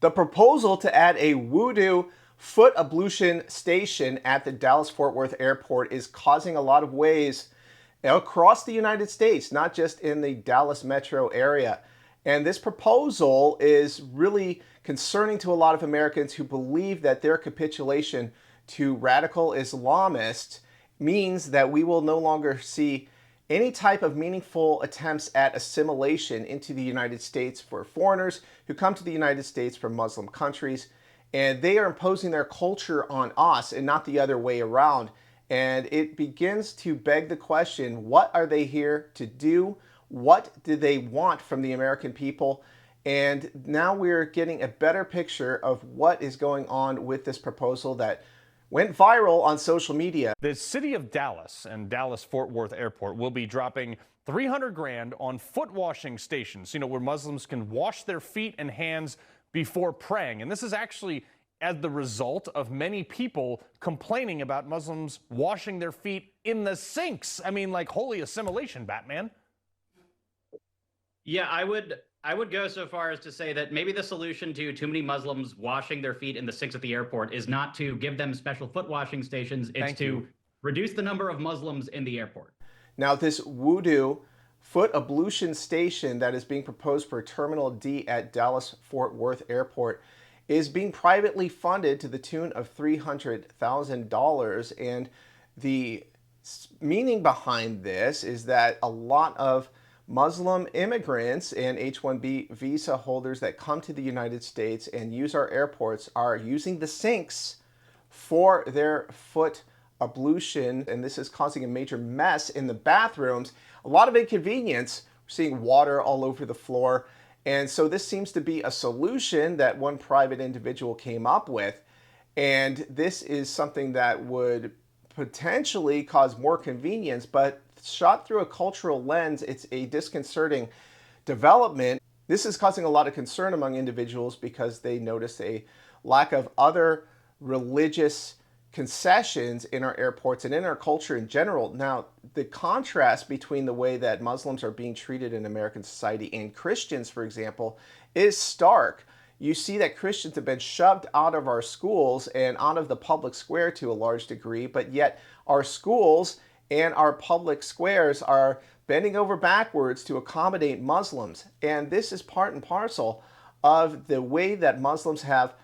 The proposal to add a voodoo foot ablution station at the Dallas-Fort Worth airport is causing a lot of waves across the United States, not just in the Dallas metro area. And this proposal is really concerning to a lot of Americans who believe that their capitulation to radical Islamists means that we will no longer see any type of meaningful attempts at assimilation into the United States for foreigners who come to the United States from Muslim countries. And they are imposing their culture on us and not the other way around. And it begins to beg the question, what are they here to do? What do they want from the American people? And now we're getting a better picture of what is going on with this proposal that went viral on social media. The city of Dallas and Dallas-Fort Worth Airport will be dropping 300 grand on foot washing stations, where Muslims can wash their feet and hands before praying. And this is actually as the result of many people complaining about Muslims washing their feet in the sinks. I mean, like holy assimilation, Batman. Yeah, I would go so far as to say that maybe the solution to too many Muslims washing their feet in the sinks at the airport is not to give them special foot washing stations. It's to reduce the number of Muslims in the airport. Now, this voodoo foot ablution station that is being proposed for Terminal D at Dallas-Fort Worth Airport is being privately funded to the tune of $300,000. And the meaning behind this is that a lot of Muslim immigrants and H-1B visa holders that come to the United States and use our airports are using the sinks for their foot ablution, and this is causing a major mess in the bathrooms. A lot of inconvenience. We're seeing water all over the floor. And so this seems to be a solution that one private individual came up with. And this is something that would potentially cause more convenience, but shot through a cultural lens, it's a disconcerting development. This is causing a lot of concern among individuals because they notice a lack of other religious concessions in our airports and in our culture in general. Now, the contrast between the way that Muslims are being treated in American society and Christians, for example, is stark. You see that Christians have been shoved out of our schools and out of the public square to a large degree, but yet our schools and our public squares are bending over backwards to accommodate Muslims. And this is part and parcel of the way that Muslims have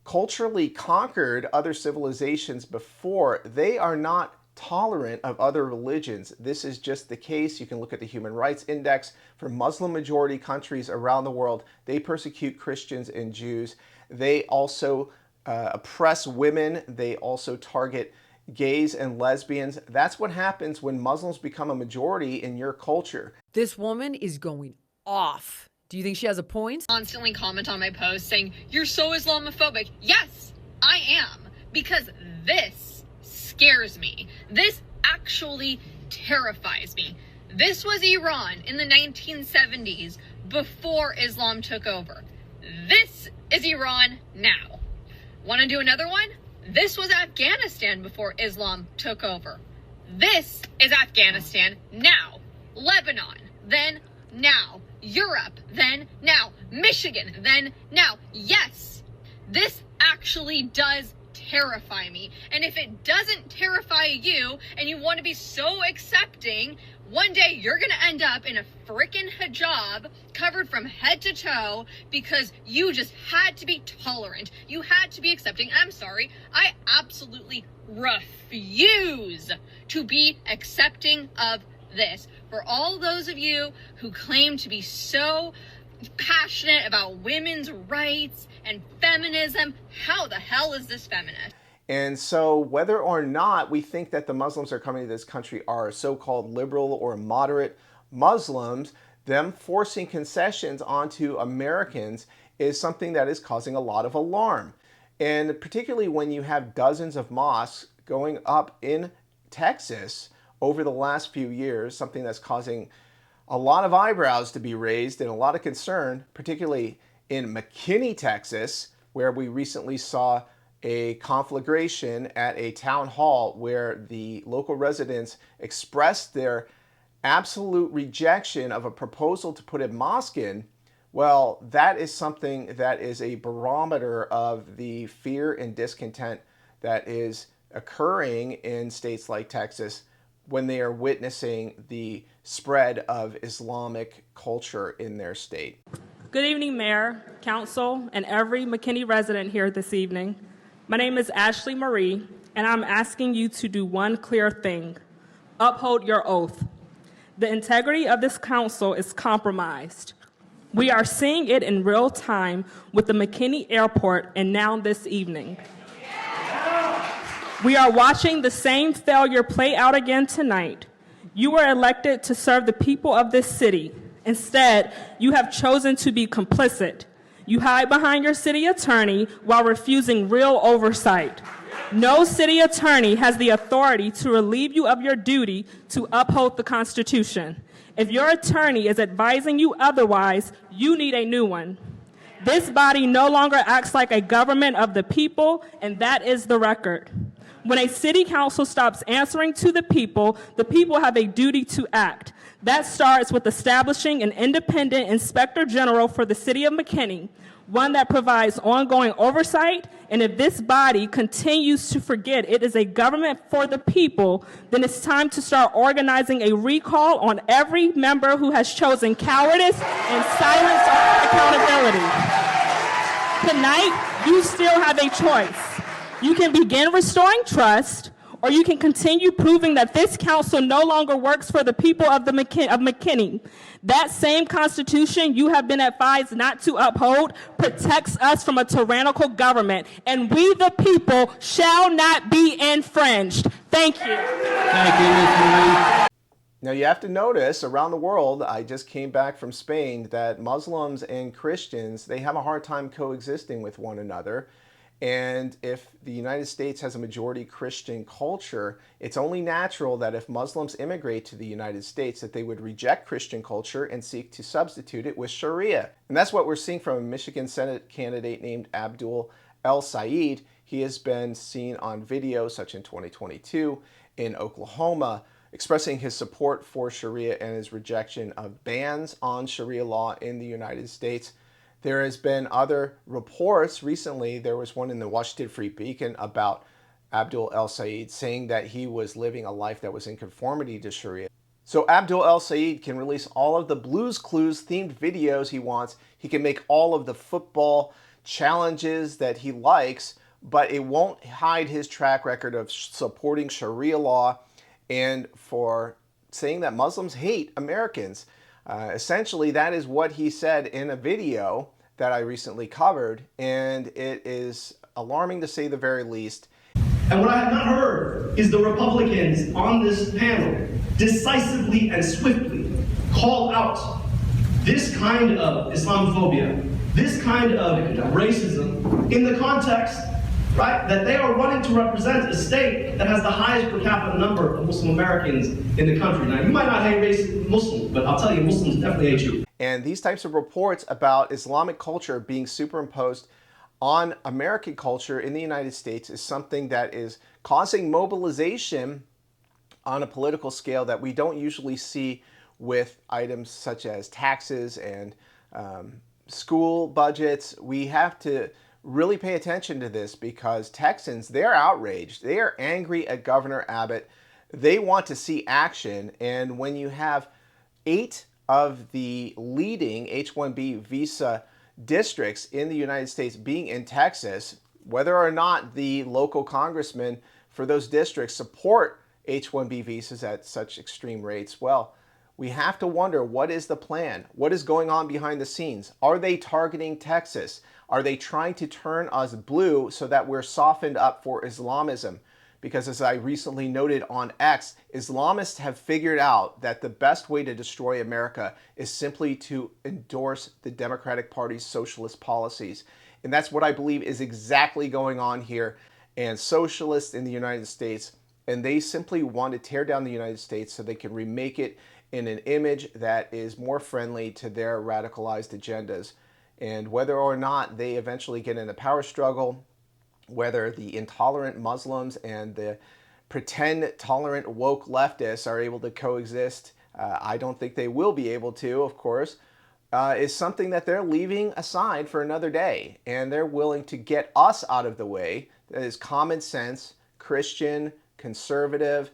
culturally conquered other civilizations before. They are not tolerant of other religions. This is just the case. You can look at the Human Rights Index for Muslim majority countries around the world. They persecute Christians and Jews. They also oppress women. They also target gays and lesbians. That's what happens when Muslims become a majority in your culture. This woman is going off. Do you think she has a point? Constantly comment on my post saying, "You're so Islamophobic." Yes, I am. Because this scares me. This actually terrifies me. This was Iran in the 1970s before Islam took over. This is Iran now. Want to do another one? This was Afghanistan before Islam took over. This is Afghanistan now. Lebanon, then now. Europe, then now. Michigan, then now. Yes, this actually does terrify me. And if it doesn't terrify you and you want to be so accepting, one day you're going to end up in a freaking hijab covered from head to toe because you just had to be tolerant. You had to be accepting. I'm sorry. I absolutely refuse to be accepting of this. For all those of you who claim to be so passionate about women's rights and feminism, how the hell is this feminist? And so whether or not we think that the Muslims are coming to this country are so-called liberal or moderate Muslims, them forcing concessions onto Americans is something that is causing a lot of alarm. And particularly when you have dozens of mosques going up in Texas over the last few years, something that's causing a lot of eyebrows to be raised and a lot of concern, particularly in McKinney, Texas, where we recently saw a conflagration at a town hall where the local residents expressed their absolute rejection of a proposal to put a mosque in, Well, that is something that is a barometer of the fear and discontent that is occurring in states like Texas when they are witnessing the spread of Islamic culture in their state. Good evening, Mayor, Council, and every McKinney resident here this evening. My name is Ashley Marie, and I'm asking you to do one clear thing: uphold your oath. The integrity of this council is compromised. We are seeing it in real time with the McKinney Airport and now this evening. We are watching the same failure play out again tonight. You were elected to serve the people of this city. Instead, you have chosen to be complicit. You hide behind your city attorney while refusing real oversight. No city attorney has the authority to relieve you of your duty to uphold the Constitution. If your attorney is advising you otherwise, you need a new one. This body no longer acts like a government of the people, and that is the record. When a city council stops answering to the people have a duty to act. That starts with establishing an independent inspector general for the city of McKinney, one that provides ongoing oversight. And if this body continues to forget it is a government for the people, then it's time to start organizing a recall on every member who has chosen cowardice and silence our accountability. Tonight, you still have a choice. You can begin restoring trust, or you can continue proving that this council no longer works for the people of McKinney. That same Constitution you have been advised not to uphold protects us from a tyrannical government, and we the people shall not be infringed. Thank you. Thank you, Ms. Marie. Now you have to notice around the world, I just came back from Spain, that Muslims and Christians, they have a hard time coexisting with one another. And if the United States has a majority Christian culture, it's only natural that if Muslims immigrate to the United States, that they would reject Christian culture and seek to substitute it with Sharia. And that's what we're seeing from a Michigan Senate candidate named Abdul El-Sayed. He has been seen on video, such in 2022, in Oklahoma, expressing his support for Sharia and his rejection of bans on Sharia law in the United States. There has been other reports recently. There was one in the Washington Free Beacon about Abdul El-Sayed saying that he was living a life that was in conformity to Sharia. So Abdul El-Sayed can release all of the Blues Clues themed videos he wants. He can make all of the football challenges that he likes, but it won't hide his track record of supporting Sharia law and for saying that Muslims hate Americans. Essentially, that is what he said in a video that I recently covered, and it is alarming to say the very least. And what I have not heard is the Republicans on this panel decisively and swiftly call out this kind of Islamophobia, this kind of racism in the context, right, that they are running to represent a state that has the highest per capita number of Muslim Americans in the country. Now, you might not hate Muslims, but I'll tell you, Muslims definitely hate you. And these types of reports about Islamic culture being superimposed on American culture in the United States is something that is causing mobilization on a political scale that we don't usually see with items such as taxes and school budgets. We have to really pay attention to this because Texans, they're outraged. They are angry at Governor Abbott. They want to see action. And when you have 8 of the leading H-1B visa districts in the United States being in Texas, whether or not the local congressmen for those districts support H-1B visas at such extreme rates, well, we have to wonder, what is the plan? What is going on behind the scenes? Are they targeting Texas? Are they trying to turn us blue so that we're softened up for Islamism? Because as I recently noted on X, Islamists have figured out that the best way to destroy America is simply to endorse the Democratic Party's socialist policies. And that's what I believe is exactly going on here. And socialists in the United States, and they simply want to tear down the United States so they can remake it in an image that is more friendly to their radicalized agendas. And whether or not they eventually get in a power struggle, whether the intolerant Muslims and the pretend tolerant woke leftists are able to coexist, I don't think they will be able to, of course. is something that they're leaving aside for another day. And they're willing to get us out of the way. That is common sense, Christian, conservative,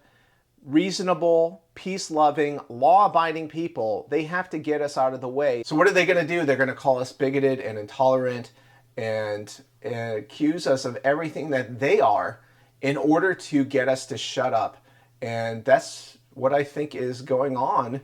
reasonable, peace-loving, law-abiding people. They have to get us out of the way. So what are they going to do? They're going to call us bigoted and intolerant and accuse us of everything that they are in order to get us to shut up. And that's what I think is going on.